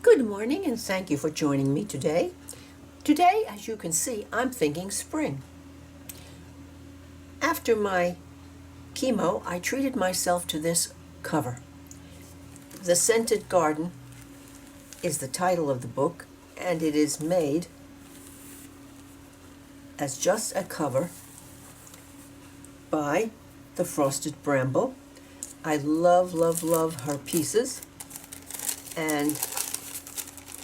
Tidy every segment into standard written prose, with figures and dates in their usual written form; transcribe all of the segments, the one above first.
Good morning and thank you for joining me today. Today, as you can see, I'm thinking spring. After my chemo, I treated myself to this cover. The Scented Garden is the title of the book, and it is made as just a cover by the Frosted Bramble. I love, love, love her pieces, and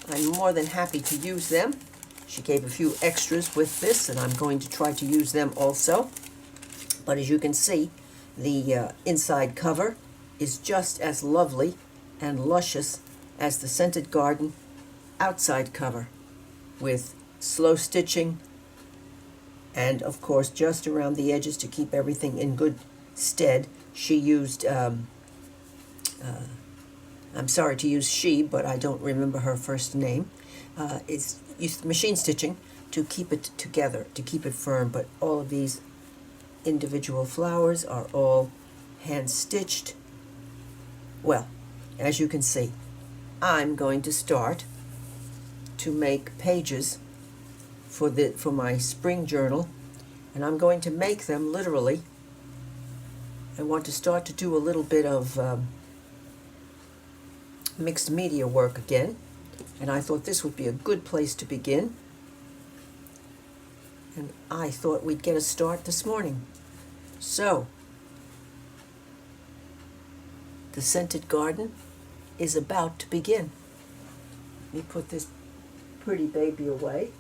I'm more than happy to use them. She gave a few extras with this, and I'm going to try to use them also. But as you can see, the inside cover is just as lovely and luscious as the Scented Garden outside cover, with slow stitching and, of course, just around the edges to keep everything in good stead. She used, I'm sorry to use she, but I don't remember her first name. It's used machine stitching to keep it together, to keep it firm, but all of these individual flowers are all hand stitched. Well, as you can see, I'm going to start to make pages for my spring journal, and I'm going to make them literally. I want to start to do a little bit of mixed media work again, and I thought this would be a good place to begin. And I thought we'd get a start this morning. So, the Scented Garden is about to begin. Let me put this pretty baby away.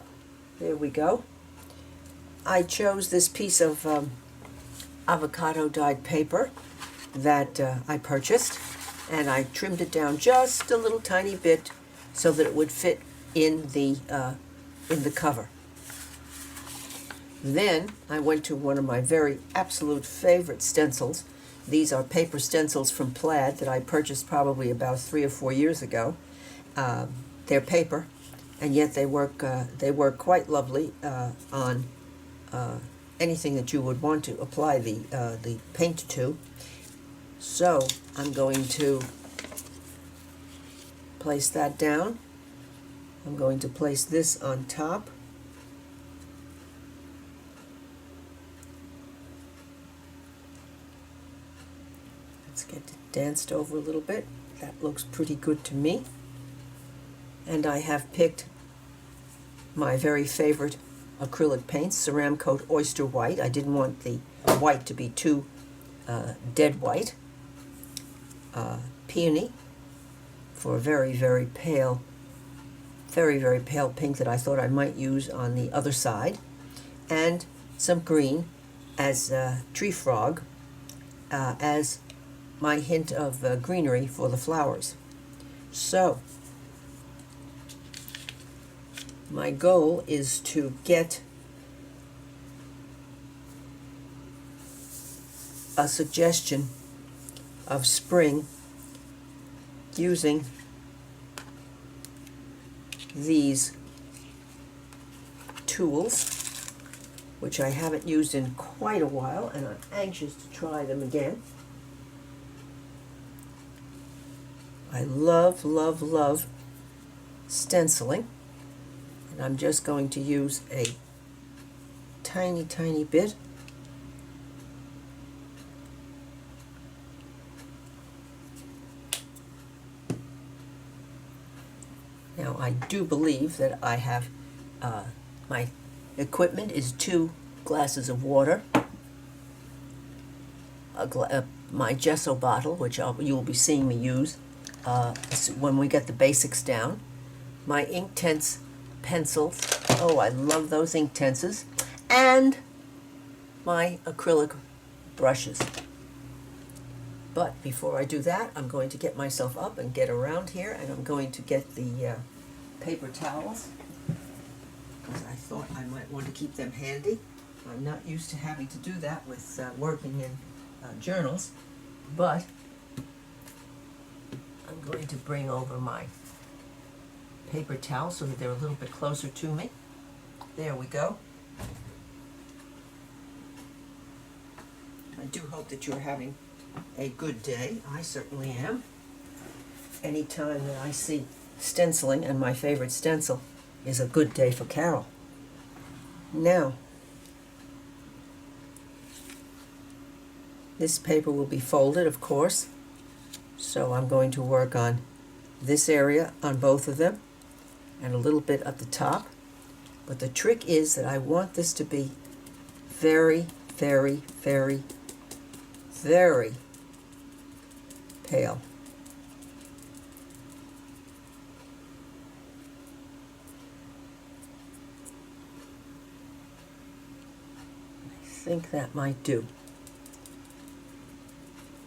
There we go. I chose this piece of avocado dyed paper that I purchased, and I trimmed it down just a little tiny bit so that it would fit in the cover. Then I went to one of my very absolute favorite stencils. These are paper stencils from Plaid that I purchased probably about 3 or 4 years ago. They're paper, and yet they work quite lovely on anything that you would want to apply the paint to. So I'm going to place that down. I'm going to place this on top. Let's get it danced over a little bit. That looks pretty good to me. And I have picked my very favorite acrylic paints, Ceramcoat Oyster White. I didn't want the white to be too dead white. Peony for a very, very pale pink that I thought I might use on the other side. And some green as tree frog as my hint of greenery for the flowers. So, my goal is to get a suggestion of spring using these tools, which I haven't used in quite a while, and I'm anxious to try them again. I love, love, love stenciling, and I'm just going to use a tiny, tiny bit. Now, I do believe that I have, my equipment is 2 glasses of water, my gesso bottle, which you will be seeing me use when we get the basics down, my Inktense pencils, oh, I love those Inktenses, and my acrylic brushes. But before I do that, I'm going to get myself up and get around here, and I'm going to get the paper towels, because I thought I might want to keep them handy. I'm not used to having to do that with working in journals, but I'm going to bring over my paper towels so that they're a little bit closer to me. There we go. I do hope that you're having a good day. I certainly am. Anytime that I see stenciling, and my favorite stencil is A Good Day for Carol. Now, this paper will be folded, of course, so I'm going to work on this area on both of them and a little bit at the top. But the trick is that I want this to be very, very, very, very pale. I think that might do.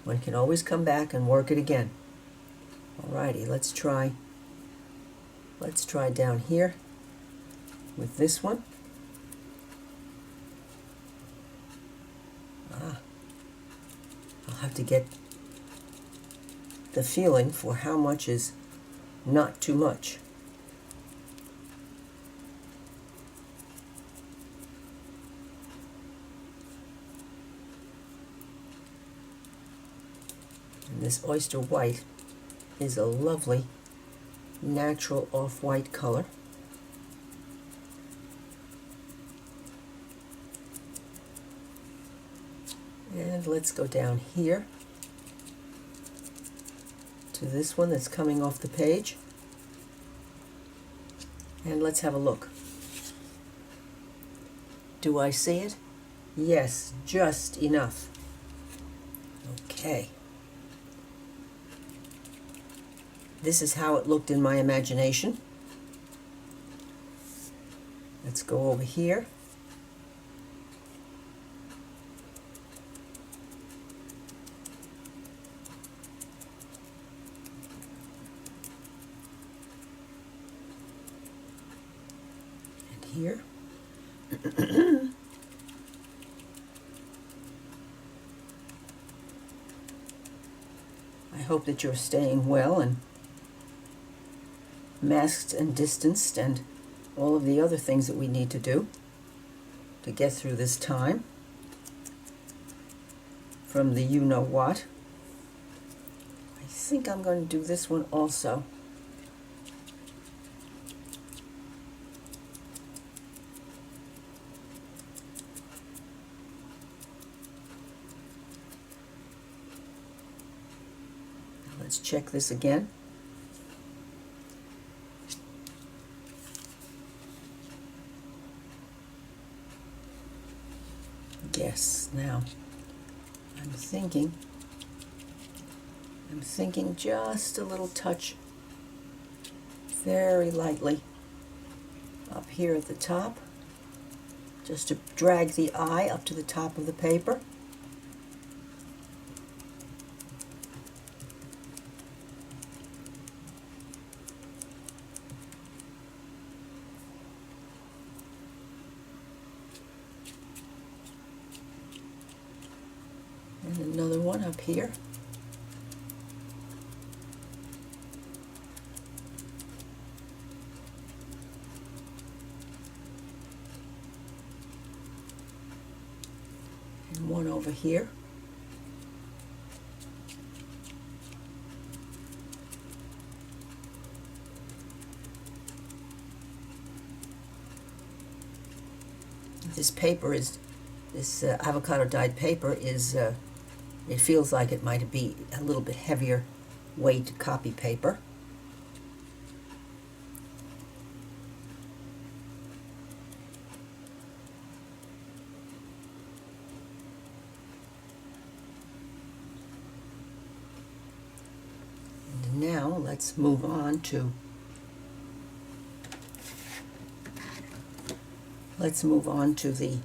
One can always come back and work it again. Alrighty, let's try down here with this one. I'll have to get the feeling for how much is not too much. And this oyster white is a lovely natural off-white color. And let's go down here to this one that's coming off the page. And let's have a look. Do I see it? Yes, just enough. Okay. This is how it looked in my imagination. Let's go over here. And here. I hope that you're staying well and masked and distanced and all of the other things that we need to do to get through this time from the you-know-what. I think I'm going to do this one also. Let's check this again. Yes, now I'm thinking just a little touch, very lightly, up here at the top, just to drag the eye up to the top of the paper. And another one up here. And one over here. This paper is, this avocado dyed paper is it feels like it might be a little bit heavier weight copy paper. And now let's move on to the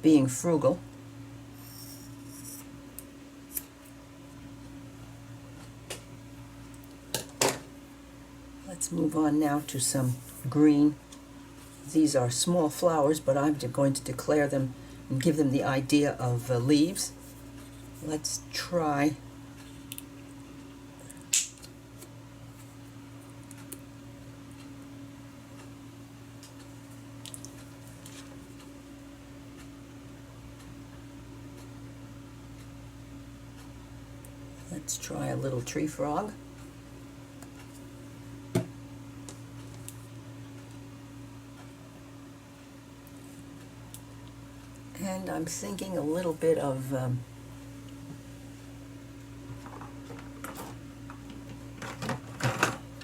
being frugal. Let's move on now to some green. These are small flowers, but I'm going to declare them and give them the idea of leaves. Let's try a little tree frog. And I'm thinking a little bit of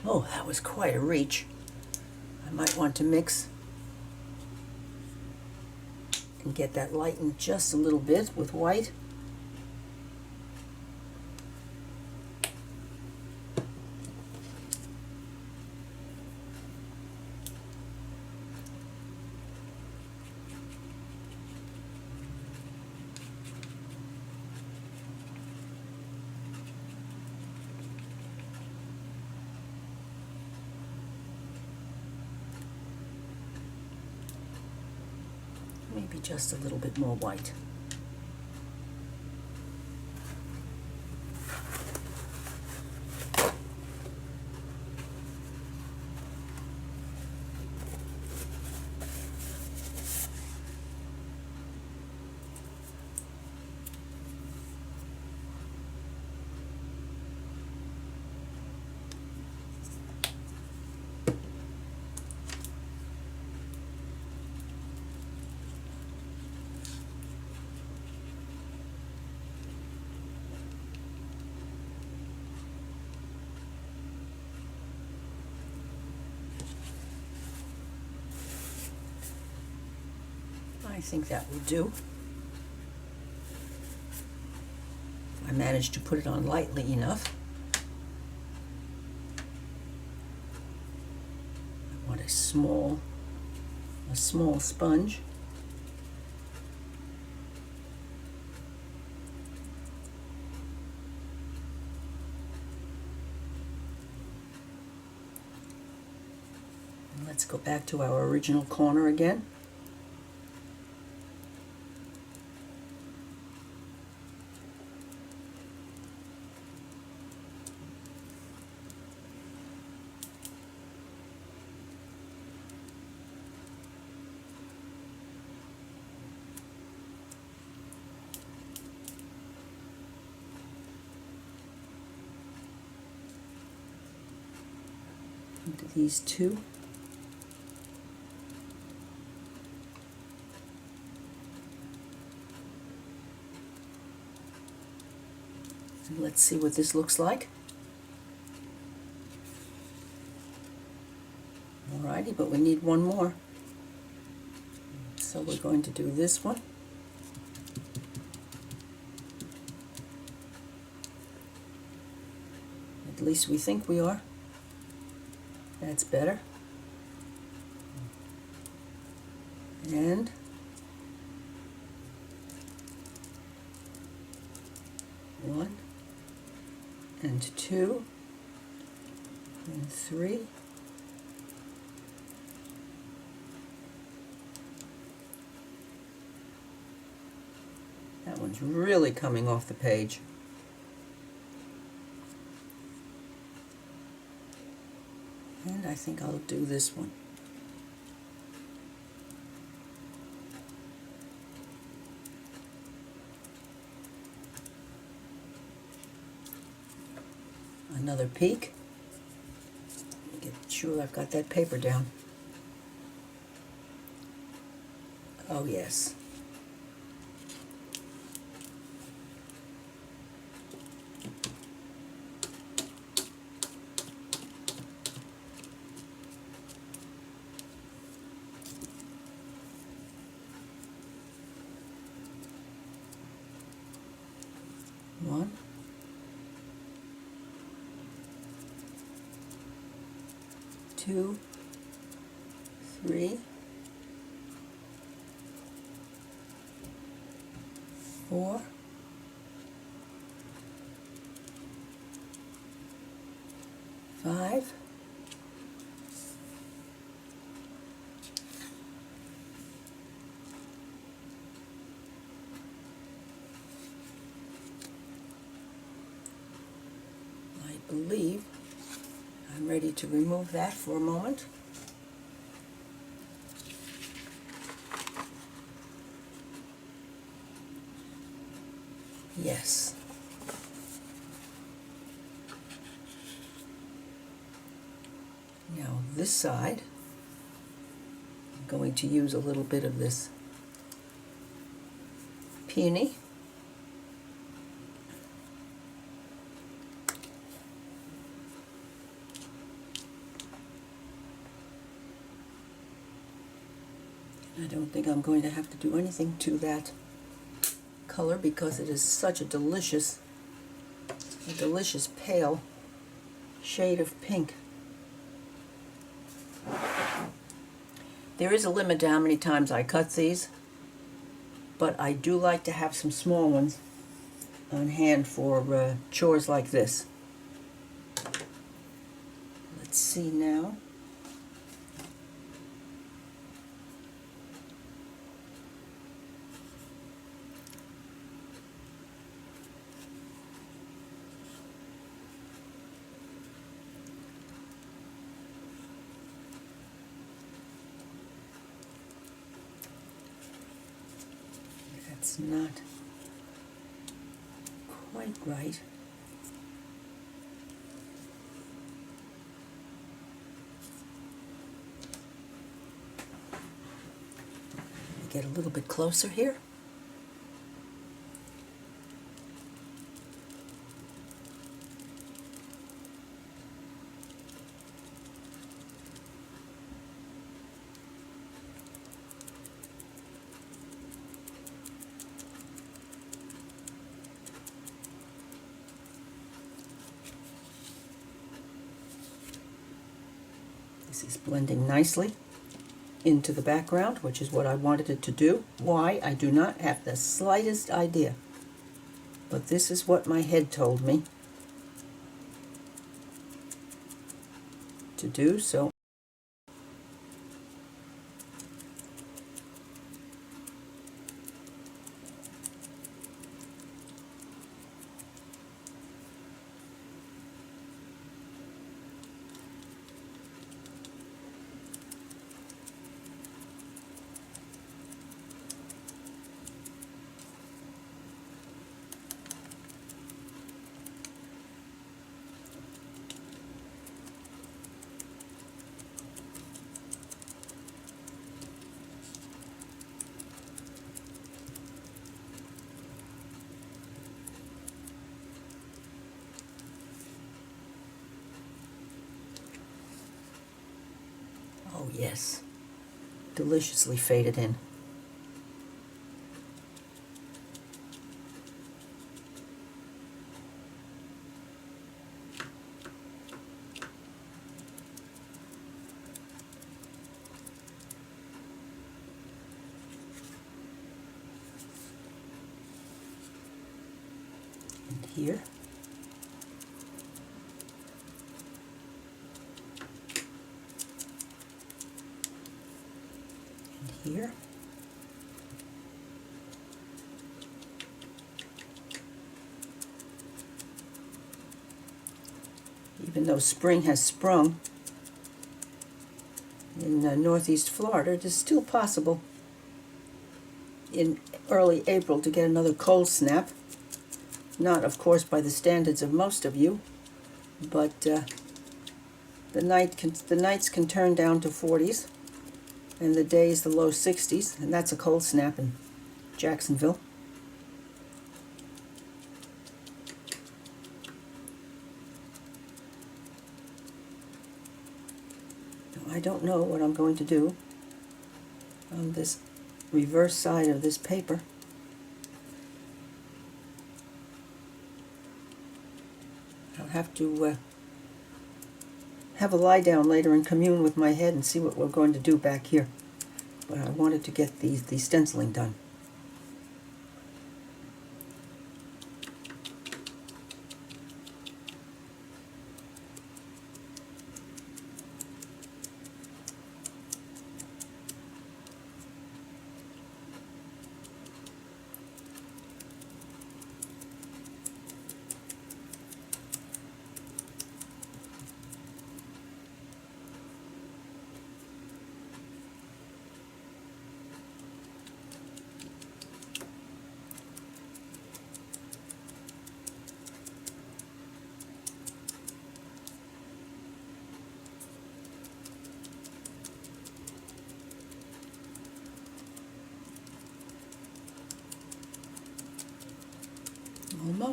oh, that was quite a reach. I might want to mix and get that lightened just a little bit with white. Maybe just a little bit more white. I think that will do. I managed to put it on lightly enough. I want a small sponge. And let's go back to our original corner again. Into these two. And let's see what this looks like. Alrighty, but we need one more. So we're going to do this one. At least we think we are. That's better. And one, and two, and three, that one's really coming off the page. And I think I'll do this one. Another peek. Get sure I've got that paper down. Oh yes. One, two, three, four, five, I believe I'm ready to remove that for a moment. Yes. Now this side, I'm going to use a little bit of this peony. I don't think I'm going to have to do anything to that color because it is such a delicious pale shade of pink. There is a limit to how many times I cut these, but I do like to have some small ones on hand for chores like this. Let's see now. That's not quite right. Get a little bit closer here. This is blending nicely into the background, which is what I wanted it to do. Why? I do not have the slightest idea. But this is what my head told me to do, so oh yes, deliciously faded in. And here. Here. Even though spring has sprung in northeast Florida, it is still possible in early April to get another cold snap. Not, of course, by the standards of most of you, but the nights can turn down to 40s. And the days the low 60s, and that's a cold snap in Jacksonville. Now, I don't know what I'm going to do on this reverse side of this paper. I'll have to have a lie down later and commune with my head and see what we're going to do back here. But I wanted to get the stenciling done.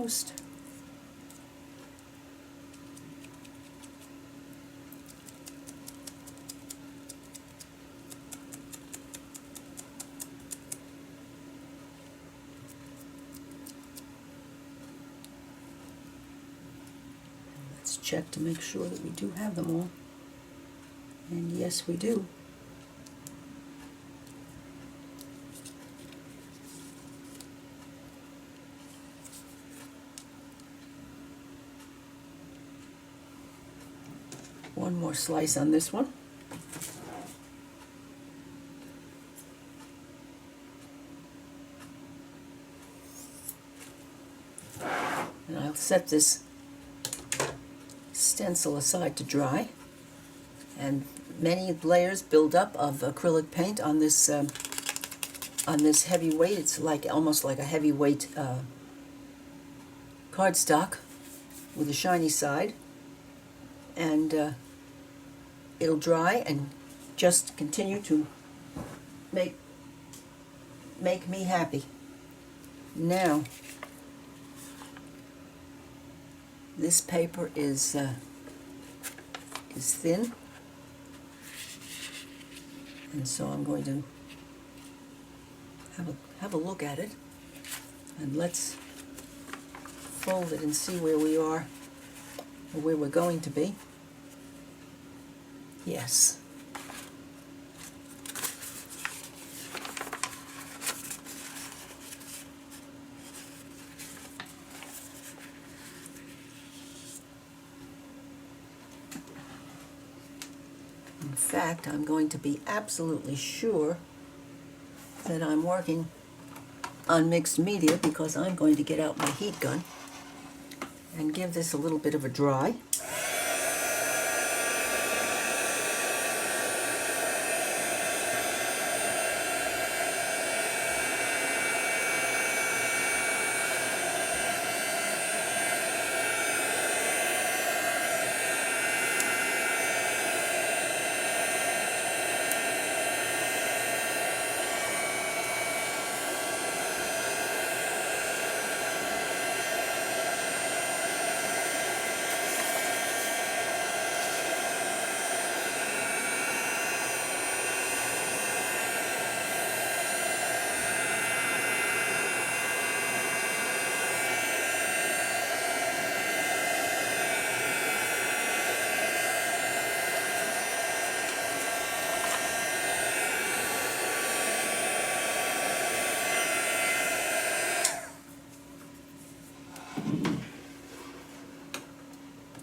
almost. Let's check to make sure that we do have them all. And yes, we do. One more slice on this one. And I'll set this stencil aside to dry. And many layers build up of acrylic paint on this heavyweight. It's like almost like a heavyweight cardstock with a shiny side. And it'll dry and just continue to make me happy. Now, this paper is thin, and so I'm going to have a look at it, and let's fold it and see where we are, or where we're going to be. Yes. In fact, I'm going to be absolutely sure that I'm working on mixed media, because I'm going to get out my heat gun and give this a little bit of a dry.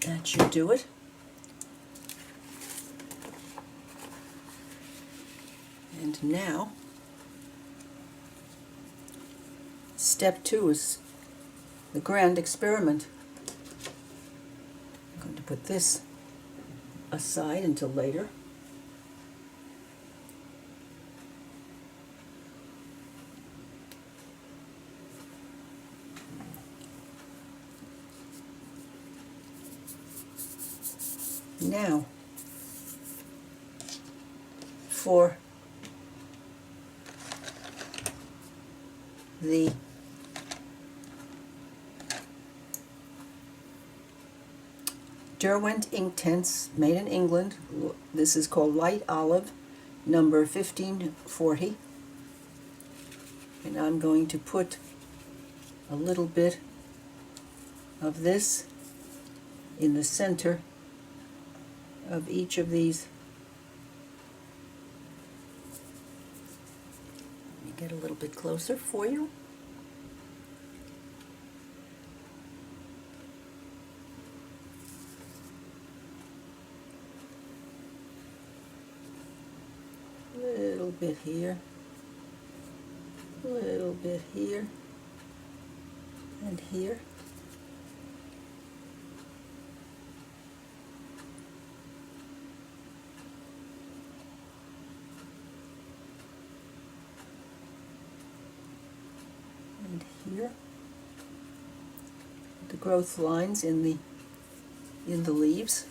That should do it. And now, step 2 is the grand experiment. I'm going to put this aside until later. Now, for the Derwent Inktense, made in England. This is called Light Olive, number 1540. And I'm going to put a little bit of this in the center of each of these. Let me get a little bit closer for you. Little bit here, little bit here, and here. And here. The growth lines in the leaves.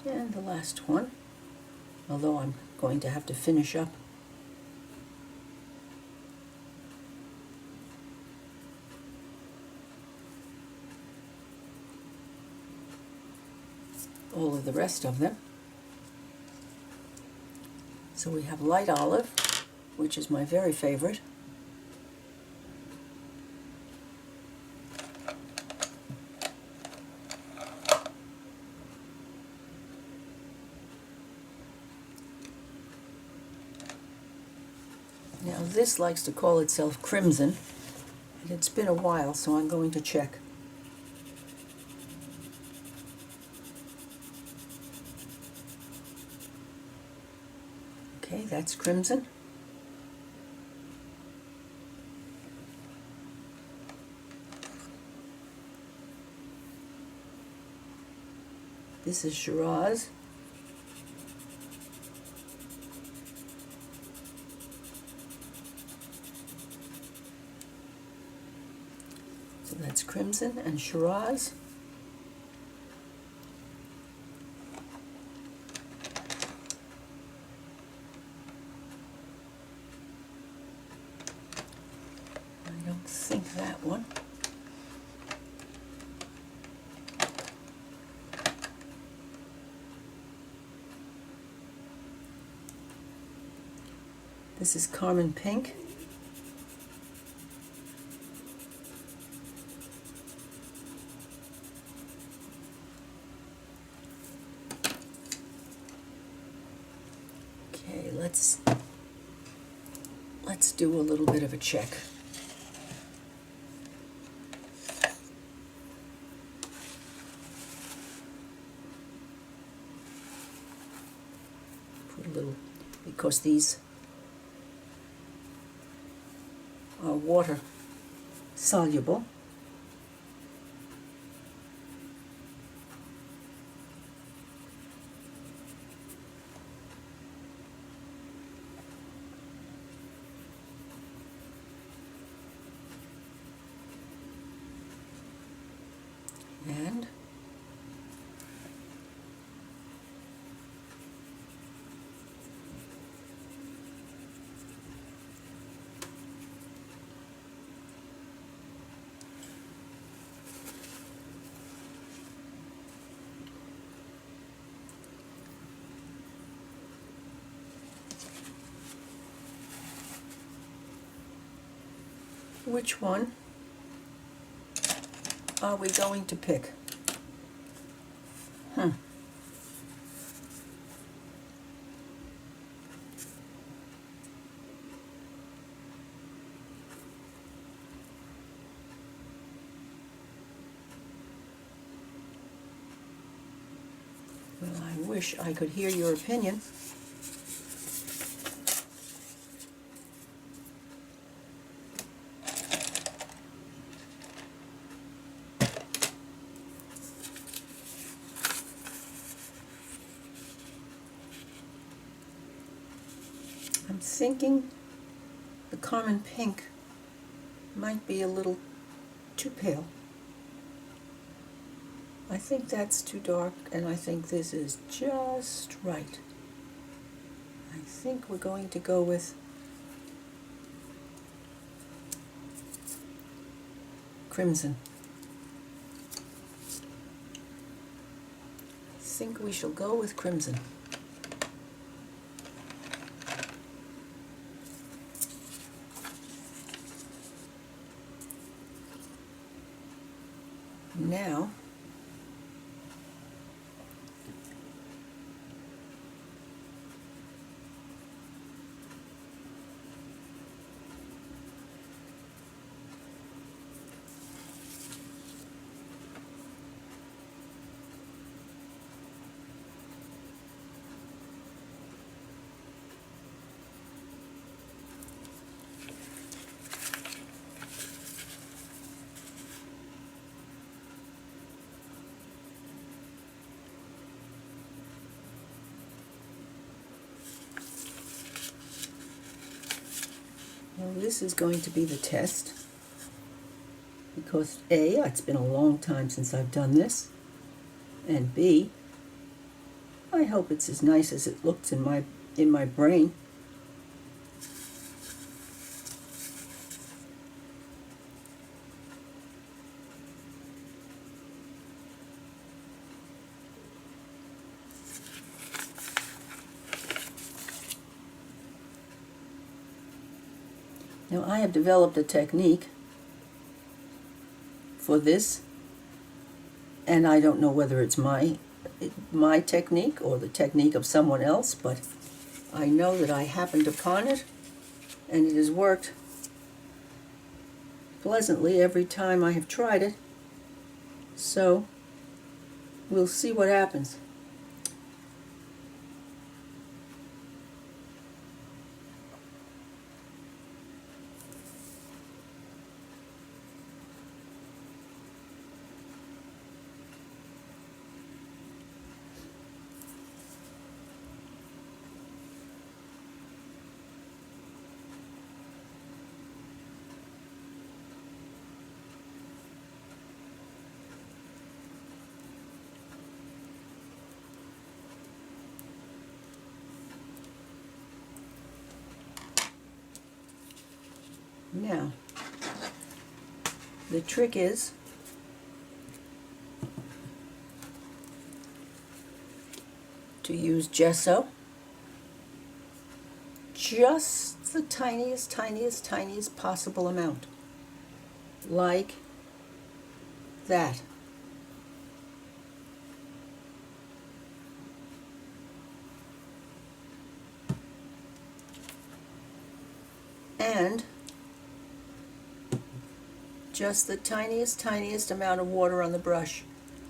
And the last one, although I'm going to have to finish up all of the rest of them. So we have light olive, which is my very favorite. Now this likes to call itself crimson, and it's been a while, so I'm going to check. Okay, that's crimson. This is Shiraz. So that's crimson and Shiraz. I don't think that one. This is Carmen Pink. Okay, let's do a little bit of a check. Put a little, because these are water soluble. And which one are we going to pick? Well, I wish I could hear your opinion. I'm thinking the Carmen Pink might be a little too pale. I think that's too dark, and I think this is just right. I think we're going to go with crimson. I think we shall go with crimson. Now, well, this is going to be the test, because A, it's been a long time since I've done this, and B, I hope it's as nice as it looks in my brain. Now I have developed a technique for this, and I don't know whether it's my technique or the technique of someone else, but I know that I happened upon it, and it has worked pleasantly every time I have tried it. So we'll see what happens. Now, the trick is to use gesso, just the tiniest possible amount, like that. And just the tiniest amount of water on the brush,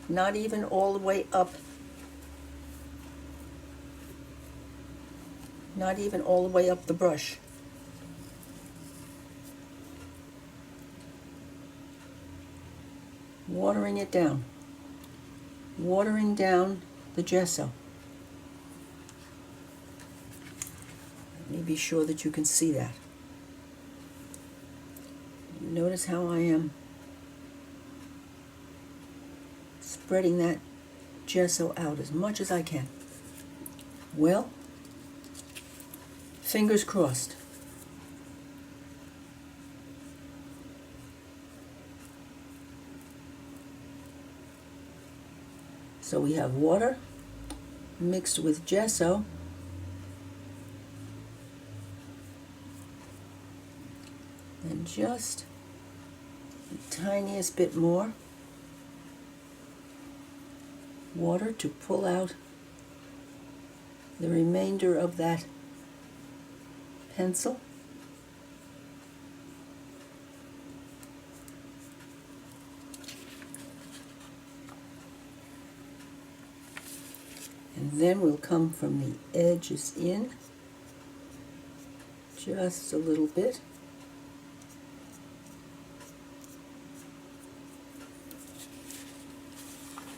not even all the way up, not even all the way up the brush. Watering it down, watering down the gesso. Let me be sure that you can see that. Notice how I am spreading that gesso out as much as I can. Well, fingers crossed. So we have water mixed with gesso, and just the tiniest bit more water to pull out the remainder of that pencil. And then we'll come from the edges in just a little bit.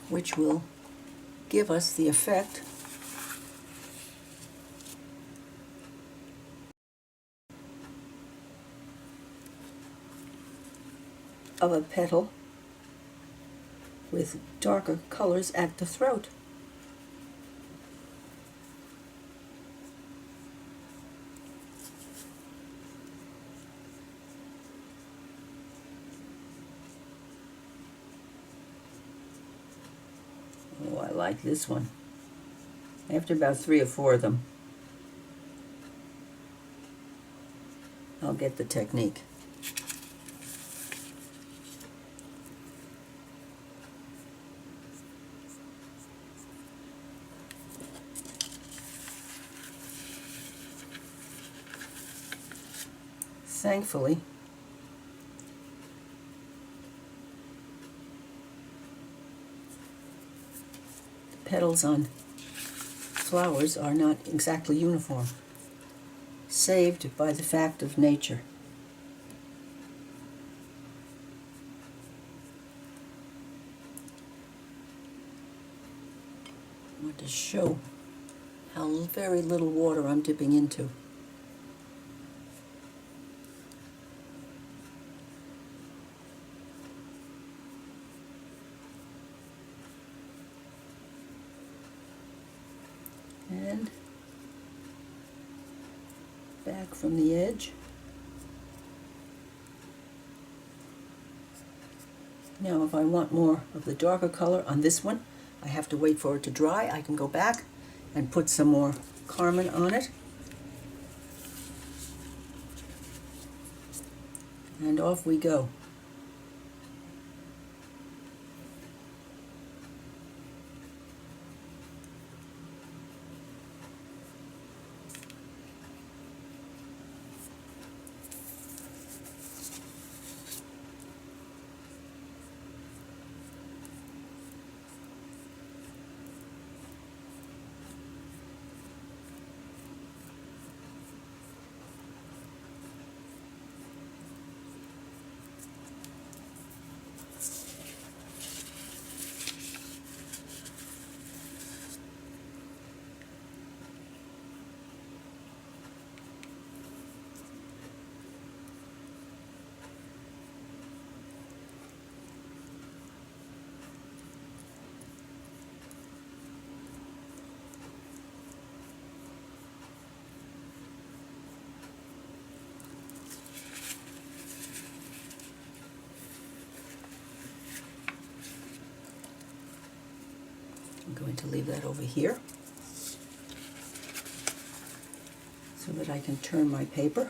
Which will give us the effect of a petal with darker colors at the throat. Oh, I like this one. After about 3 or 4 of them, I'll get the technique. Thankfully, the petals on flowers are not exactly uniform, saved by the fact of nature. I want to show how very little water I'm dipping into. and back from the edge. Now if I want more of the darker color on this one, I have to wait for it to dry. I can go back and put some more Carmine on it. And off we go. I'm going to leave that over here so that I can turn my paper.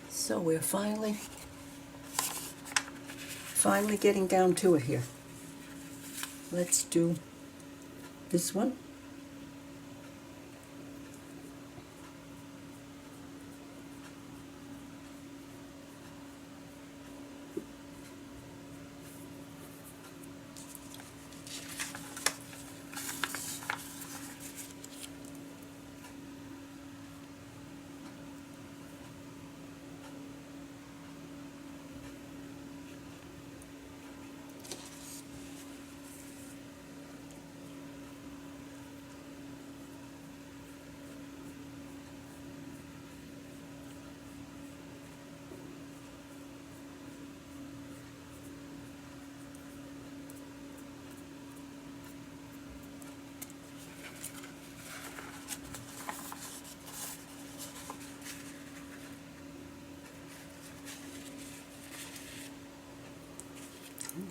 So we're finally getting down to it here. Let's do this one.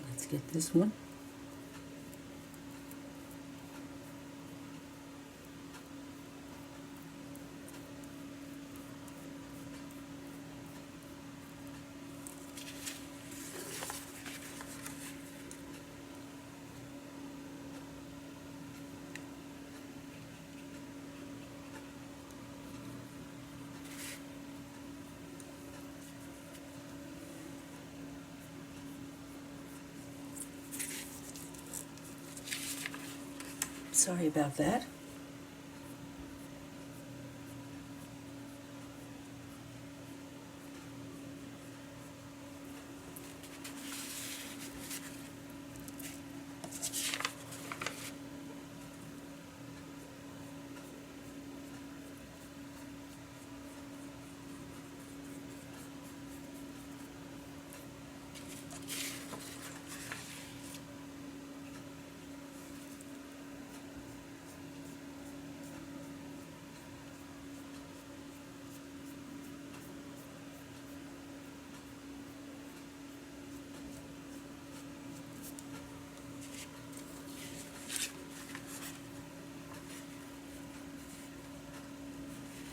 Let's get this one. Sorry about that.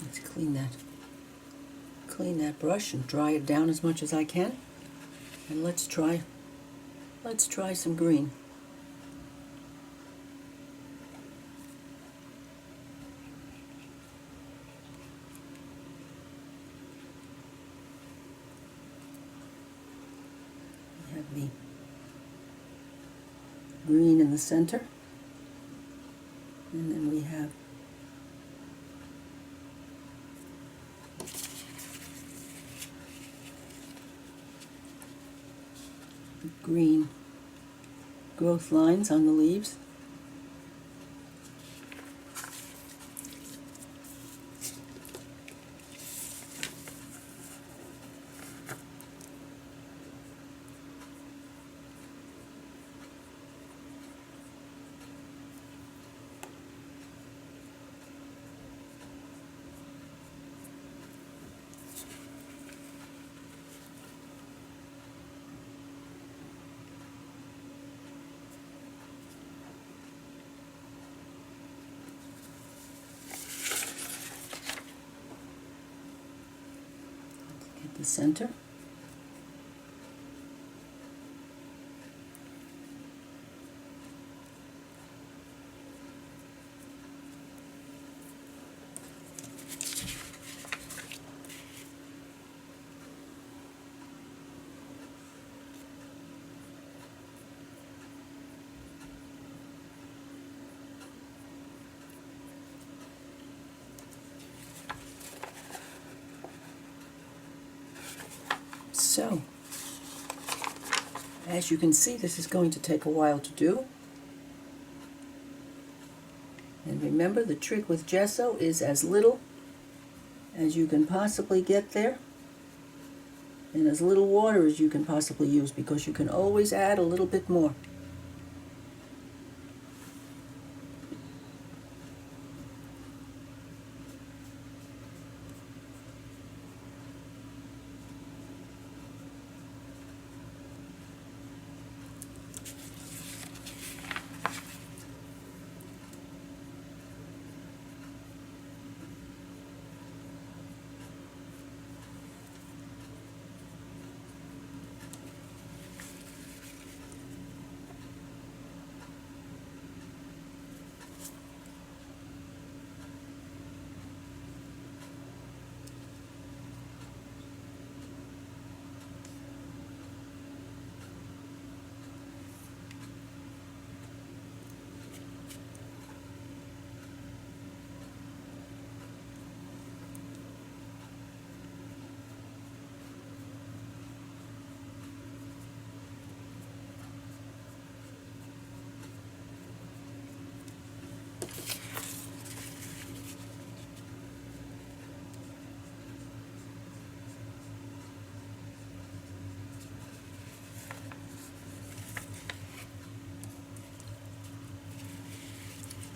Let's clean that brush and dry it down as much as I can. And let's try some green. We have the green in the center, and then we have green growth lines on the leaves. Get the center. So, as you can see, this is going to take a while to do. And remember, the trick with gesso is as little as you can possibly get there, and as little water as you can possibly use, because you can always add a little bit more.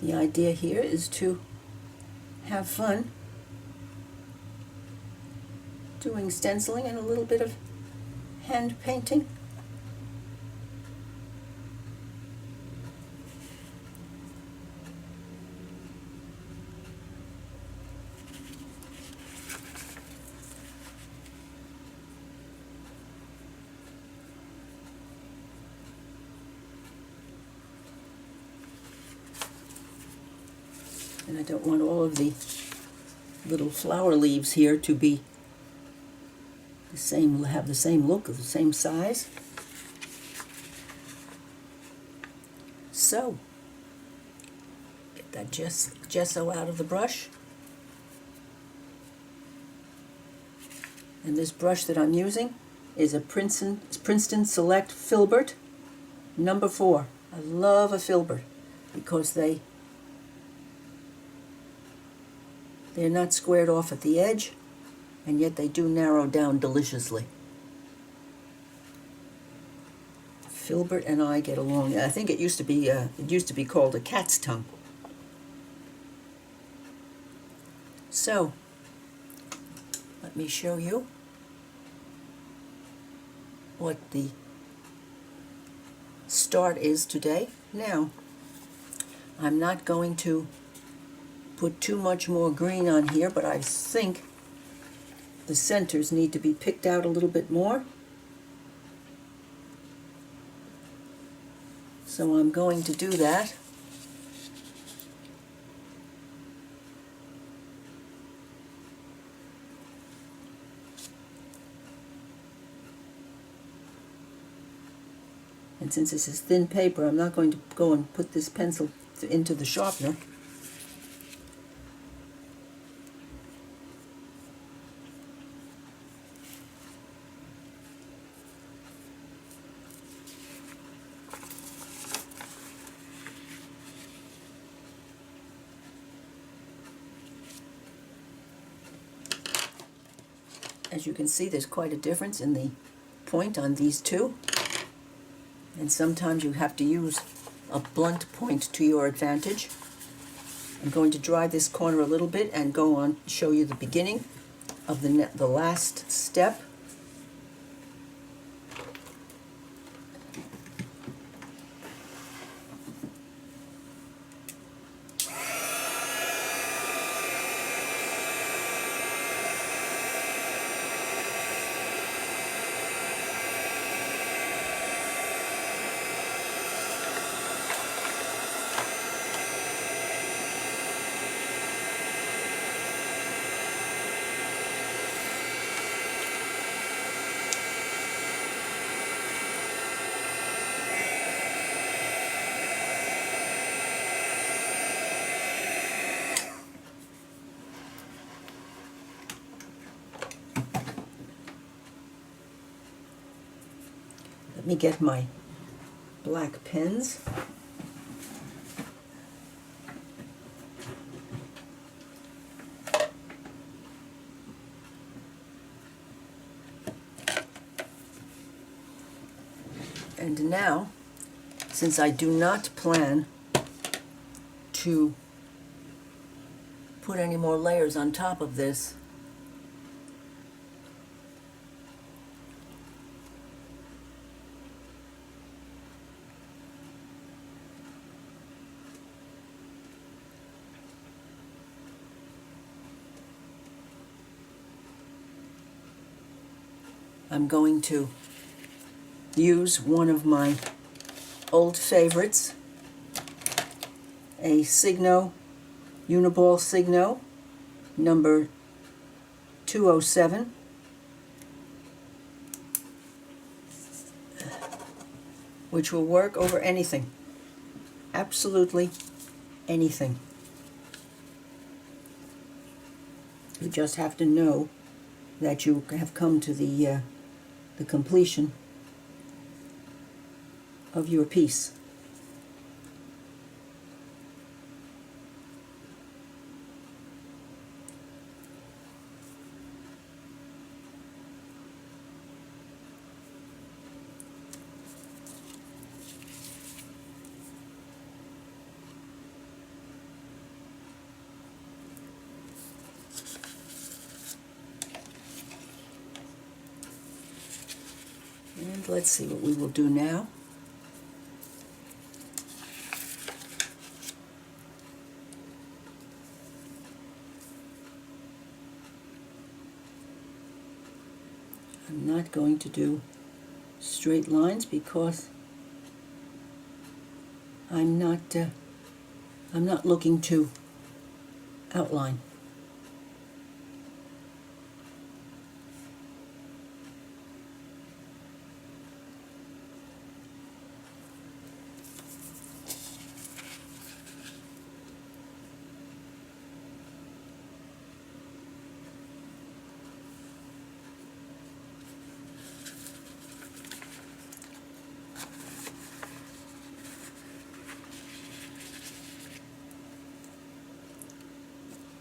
The idea here is to have fun doing stenciling and a little bit of hand painting. And I don't want all of the little flower leaves here to be the same, have the same look, the same size. So, get that gesso out of the brush. And this brush that I'm using is a Princeton Select Filbert number 4. I love a filbert because they're not squared off at the edge, and yet they do narrow down deliciously. Filbert and I get along. I think it used to be called a cat's tongue. So, let me show you what the start is today. Now, I'm not going to put too much more green on here, but I think the centers need to be picked out a little bit more. So I'm going to do that. And since this is thin paper, I'm not going to go and put this pencil into the sharpener. As you can see, there's quite a difference in the point on these two. And sometimes you have to use a blunt point to your advantage. I'm going to dry this corner a little bit and go on show you the beginning of the last step. Let me get my black pens. And now, since I do not plan to put any more layers on top of this, I'm going to use one of my old favorites, a Signo, Uniball Signo, number 207. Which will work over anything, absolutely anything. You just have to know that you have come to the completion of your piece. And let's see what we will do now. I'm not going to do straight lines because I'm not looking to outline.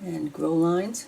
And grow lines.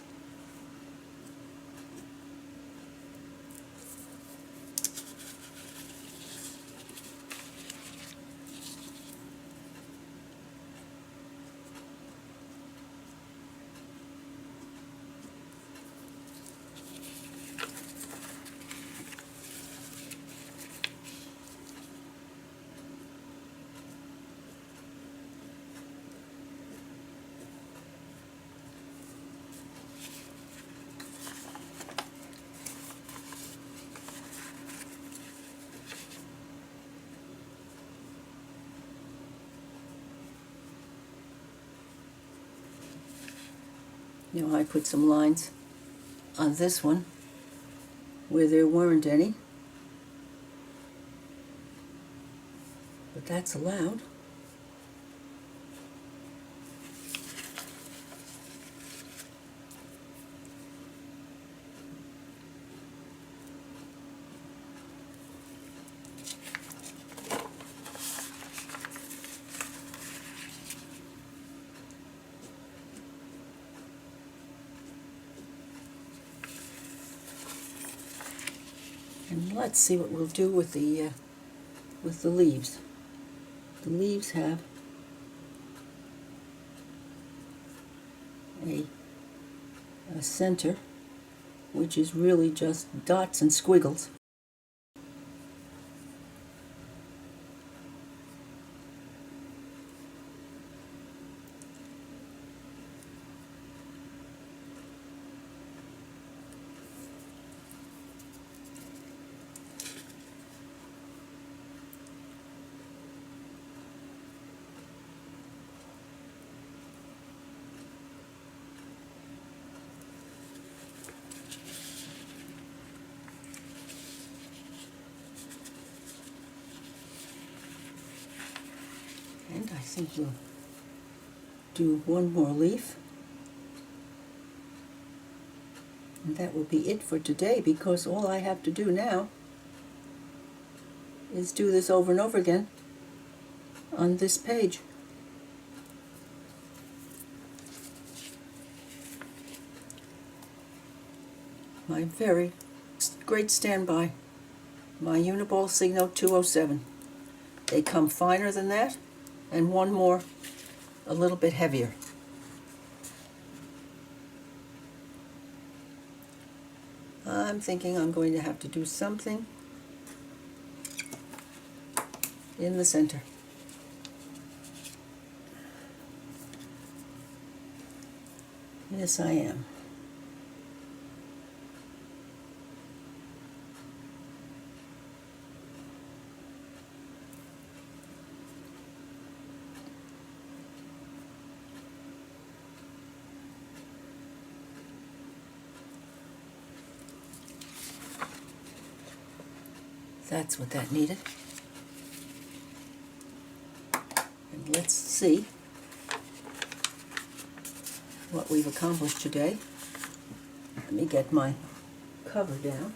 You know, I put some lines on this one where there weren't any, but that's allowed. And let's see what we'll do with the leaves. The leaves have a center, which is really just dots and squiggles. And I think we'll do one more leaf. And that will be it for today, because all I have to do now is do this over and over again on this page. My very great standby, my Uniball Signo 207. They come finer than that, and one more a little bit heavier. I'm thinking I'm going to have to do something in the center. Yes, I am. That's what that needed. And let's see what we've accomplished today. Let me get my cover down.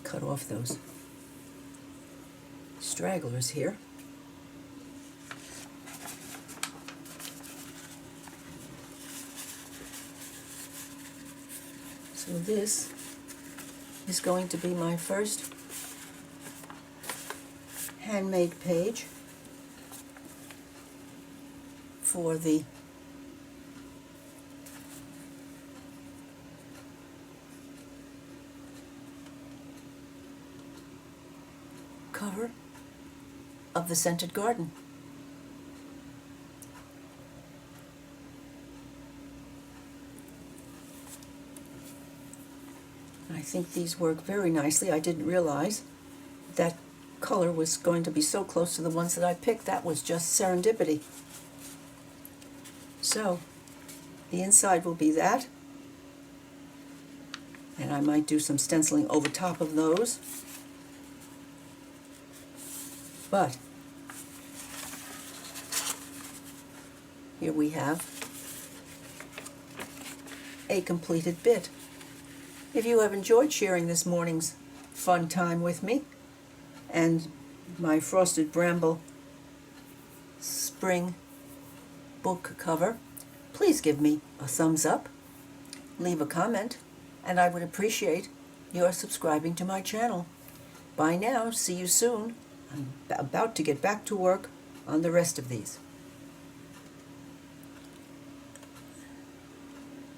Cut off those stragglers here. So this is going to be my first handmade page for the cover of the Scented Garden. I think these work very nicely. I didn't realize that color was going to be so close to the ones that I picked. That was just serendipity. So the inside will be that, and I might do some stenciling over top of those. But here we have a completed bit. If you have enjoyed sharing this morning's fun time with me and my Frosted Bramble spring book cover, please give me a thumbs up, leave a comment, and I would appreciate your subscribing to my channel. Bye now. See you soon. I'm about to get back to work on the rest of these.